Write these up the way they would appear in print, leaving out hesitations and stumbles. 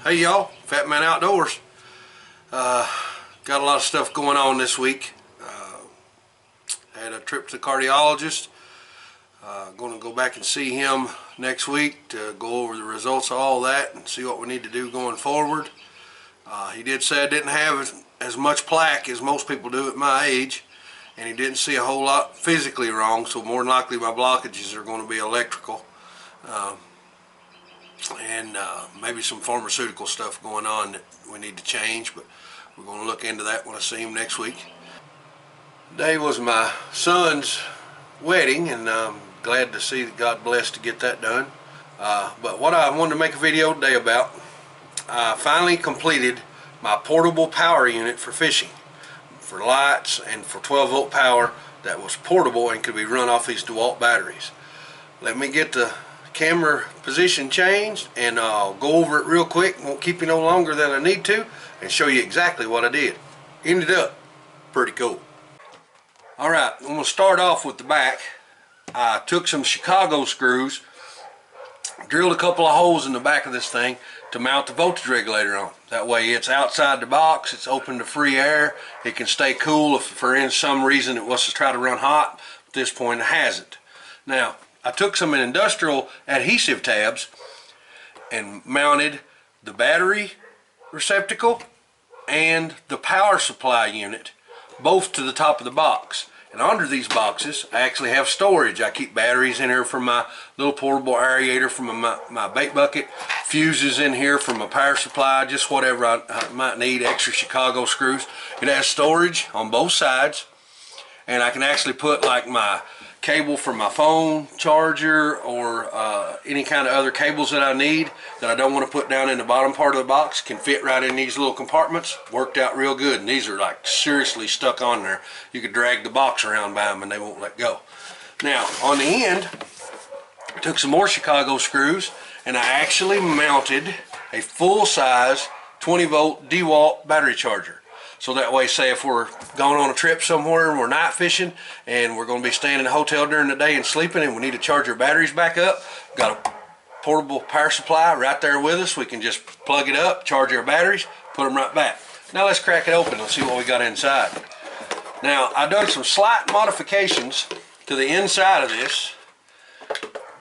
Hey y'all, Fat Man Outdoors. Got a lot of stuff going on this week. Had a trip to the cardiologist. Going to go back and see him next week to go over the results of all that and see what we need to do going forward. He did say I didn't have as much plaque as most people do at my age, and he didn't see a whole lot physically wrong, so more than likely my blockages are going to be electrical. And maybe some pharmaceutical stuff going on that we need to change, but we're going to look into that when I see him next week. Today was my son's wedding, and I'm glad to see that God blessed to get that done. But what I wanted to make a video today about, I finally completed my portable power unit for fishing, for lights and for 12-volt power that was portable and could be run off these DeWalt batteries. Let me get the camera position changed and I'll go over it real quick. Won't keep you no longer than I need to, and show you exactly what I did. Ended up pretty cool. Alright, I'm going to start off with the back. I took some Chicago screws, drilled a couple of holes in the back of this thing to mount the voltage regulator on. That way it's outside the box, it's open to free air, it can stay cool if for some reason it was to try to run hot. At this point it hasn't. Now, I took some industrial adhesive tabs and mounted the battery receptacle and the power supply unit both to the top of the box. And under these boxes I actually have storage. I keep batteries in here for my little portable aerator from my bait bucket, fuses in here for my power supply, just whatever I might need, extra Chicago screws. It has storage on both sides, and I can actually put like my cable for my phone charger or any kind of other cables that I need that I don't want to put down in the bottom part of the box. Can fit right in these little compartments. Worked out real good, and these are like seriously stuck on there. You could drag the box around by them and they won't let go. Now on the end, I took some more Chicago screws and I actually mounted a full-size 20-volt DeWalt battery charger. So that way, say if we're going on a trip somewhere and we're night fishing and we're going to be staying in a hotel during the day and sleeping and we need to charge our batteries back up, got a portable power supply right there with us. We can just plug it up, charge our batteries, put them right back. Now let's crack it open and see what we got inside. Now I've done some slight modifications to the inside of this.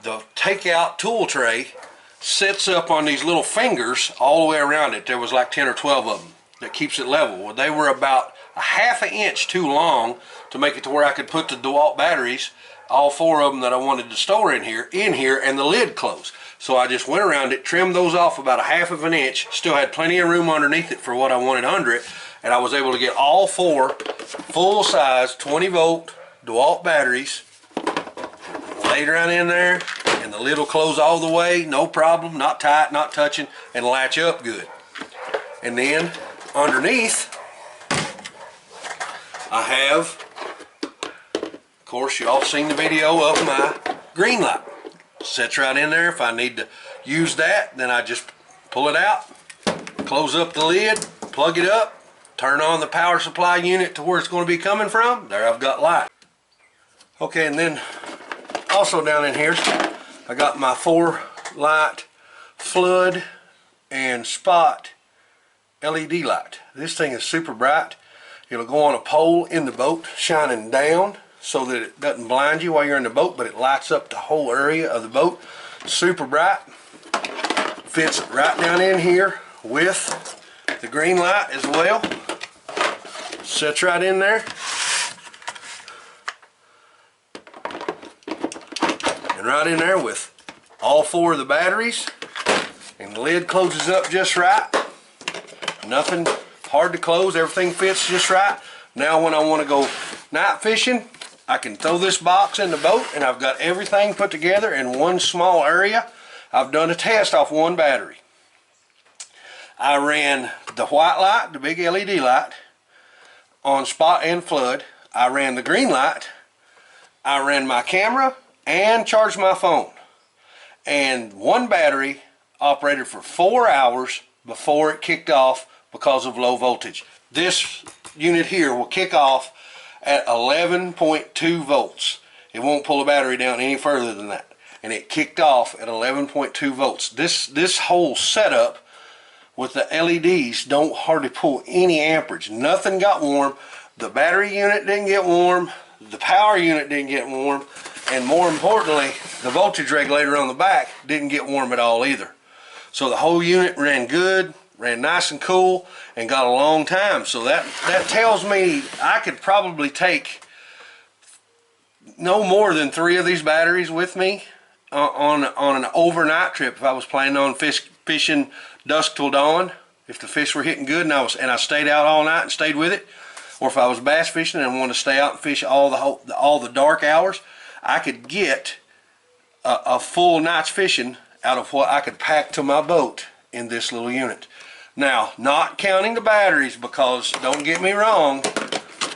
The takeout tool tray sits up on these little fingers all the way around it. There was like 10 or 12 of them. That keeps it level. Well, they were about a ½ an inch too long to make it to where I could put the DeWalt batteries, all 4 of them that I wanted to store in here, and the lid closed. So I just went around it, trimmed those off about a ½ an inch, still had plenty of room underneath it for what I wanted under it, and I was able to get all 4 full-size 20-volt DeWalt batteries laid right in there, and the lid will close all the way, no problem, not tight, not touching, and latch up good. And then underneath I have, of course you all seen the video of my green light. Sits right in there. If I need to use that, then I just pull it out, close up the lid, plug it up, turn on the power supply unit to where it's going to be coming from. There I've got light. Okay, and then also down in here I got my 4 light flood and spot LED light. This thing is super bright. It'll go on a pole in the boat shining down so that it doesn't blind you while you're in the boat, but it lights up the whole area of the boat. Super bright. Fits right down in here with the green light as well. Sits right in there. And right in there with all 4 of the batteries. And the lid closes up just right. Nothing hard to close, everything fits just right. Now when I want to go night fishing, I can throw this box in the boat and I've got everything put together in one small area. I've done a test off 1 battery. I ran the white light, the big LED light, on spot and flood. I ran the green light. I ran my camera and charged my phone. And 1 battery operated for 4 hours before it kicked off because of low voltage. This unit here will kick off at 11.2 volts. It won't pull the battery down any further than that. And it kicked off at 11.2 volts. This whole setup with the LEDs don't hardly pull any amperage. Nothing got warm. The battery unit didn't get warm. The power unit didn't get warm. And more importantly, the voltage regulator on the back didn't get warm at all either. So the whole unit ran good, ran nice and cool, and got a long time. So that tells me I could probably take no more than 3 of these batteries with me on an overnight trip if I was planning on fishing dusk till dawn. If the fish were hitting good and I stayed out all night and stayed with it, or if I was bass fishing and wanted to stay out and fish all the dark hours, I could get a full night's fishing out of what I could pack to my boat in this little unit. Now, not counting the batteries, because don't get me wrong,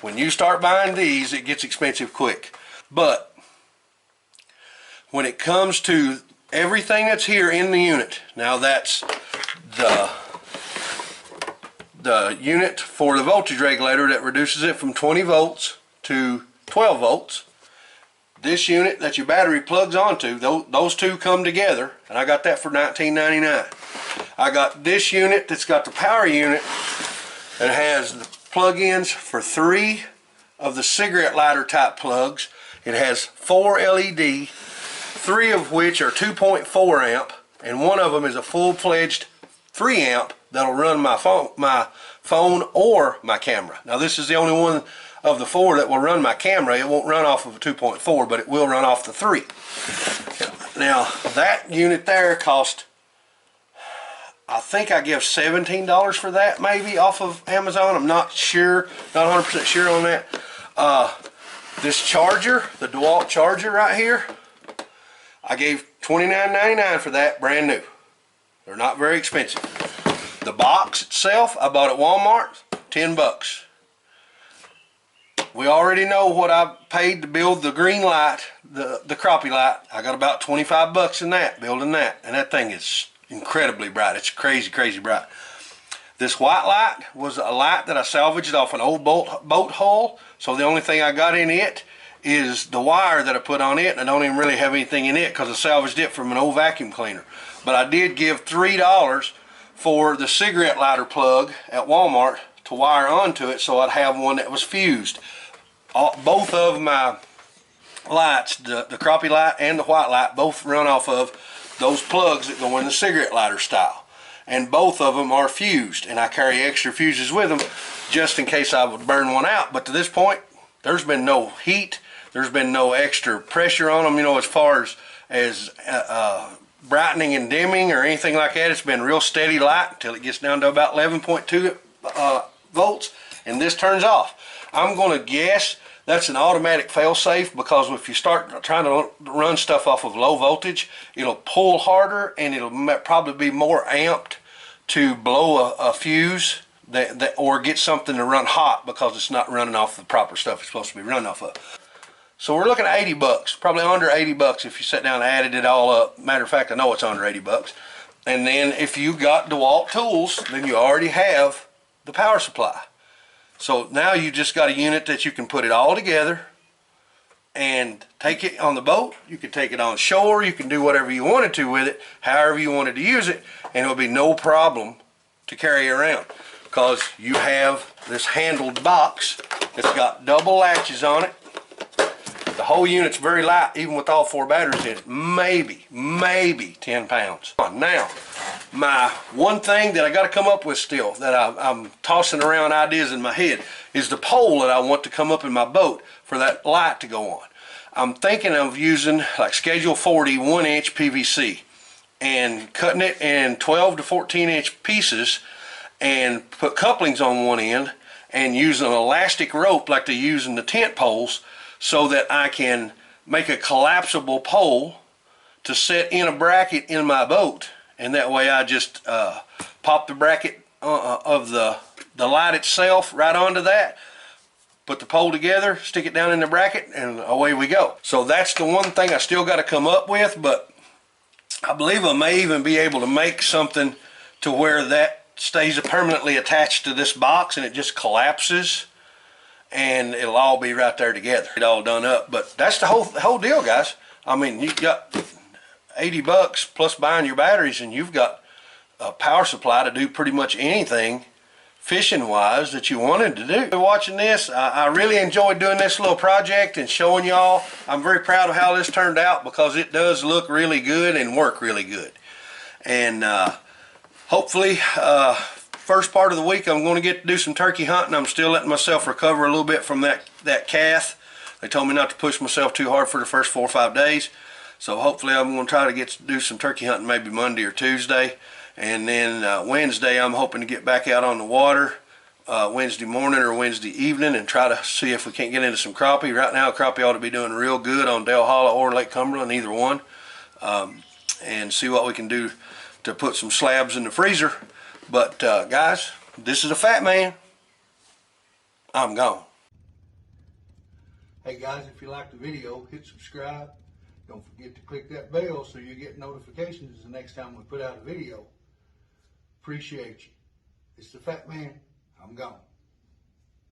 when you start buying these, it gets expensive quick. But when it comes to everything that's here in the unit, now that's the unit for the voltage regulator that reduces it from 20 volts to 12 volts. This unit that your battery plugs onto, those two come together, and I got that for $19.99. I got this unit that's got the power unit that has the plug-ins for 3 of the cigarette lighter type plugs. It has 4 LED, 3 of which are 2.4 amp, and 1 of them is a full-fledged 3 amp that'll run my phone or my camera. Now this is the only one of the 4 that will run my camera. It won't run off of a 2.4, but it will run off the 3. Now that unit there cost, I think I give $17 for that, maybe, off of Amazon. I'm not sure, not 100% sure on that. This charger, the DeWalt charger right here, I gave $29.99 for that, brand new. They're not very expensive. The box itself, I bought at Walmart, 10 bucks. We already know what I paid to build the green light, the crappie light. I got about 25 bucks in that, building that. And that thing is incredibly bright. It's crazy, crazy bright. This white light was a light that I salvaged off an old boat hull. So the only thing I got in it is the wire that I put on it. And I don't even really have anything in it because I salvaged it from an old vacuum cleaner. But I did give $3 for the cigarette lighter plug at Walmart to wire onto it, so I'd have one that was fused. Both of my lights, the crappie light and the white light, both run off of those plugs that go in the cigarette lighter style. And both of them are fused, and I carry extra fuses with them just in case I would burn one out. But to this point, there's been no heat, there's been no extra pressure on them, you know, as far as brightening and dimming or anything like that. It's been real steady light until it gets down to about 11.2 volts, and this turns off. I'm going to guess that's an automatic fail-safe, because if you start trying to run stuff off of low voltage, it'll pull harder and it'll probably be more amped to blow a fuse or get something to run hot, because it's not running off the proper stuff it's supposed to be running off of. So we're looking at 80 bucks, probably under 80 bucks if you sat down and added it all up. Matter of fact, I know it's under 80 bucks. And then if you got DeWalt tools, then you already have the power supply. So now you just got a unit that you can put it all together and take it on the boat. You can take it on shore. You can do whatever you wanted to with it, however you wanted to use it, and it'll be no problem to carry around, because you have this handled box that's got double latches on it. The whole unit's very light, even with all 4 batteries in it. Maybe 10 pounds. Now, my one thing that I got to come up with still, that I'm tossing around ideas in my head, is the pole that I want to come up in my boat for that light to go on. I'm thinking of using like Schedule 40 1-inch PVC and cutting it in 12 to 14-inch pieces and put couplings on one end and using an elastic rope like they use in the tent poles, so that I can make a collapsible pole to set in a bracket in my boat. And that way I just pop the bracket of the light itself right onto that, put the pole together, stick it down in the bracket, and away we go. So that's the one thing I still got to come up with, but I believe I may even be able to make something to where that stays permanently attached to this box and it just collapses, and it'll all be right there together, it all done up. But that's the whole deal, guys. I mean, you got 80 bucks plus buying your batteries, and you've got a power supply to do pretty much anything fishing wise that you wanted to do. Watching this, I really enjoyed doing this little project and showing y'all. I'm very proud of how this turned out because it does look really good and work really good. And hopefully first part of the week I'm going to get to do some turkey hunting. I'm still letting myself recover a little bit from that calf. They told me not to push myself too hard for the first 4 or 5 days. So hopefully I'm going to try to get to do some turkey hunting maybe Monday or Tuesday. And then Wednesday I'm hoping to get back out on the water Wednesday morning or Wednesday evening and try to see if we can't get into some crappie. Right now crappie ought to be doing real good on Dale Hollow or Lake Cumberland, either one. And see what we can do to put some slabs in the freezer. But guys, this is a Fat Man. I'm gone. Hey guys, if you liked the video, hit subscribe. Don't forget to click that bell so you get notifications the next time we put out a video. Appreciate you. It's the Fat Man. I'm gone.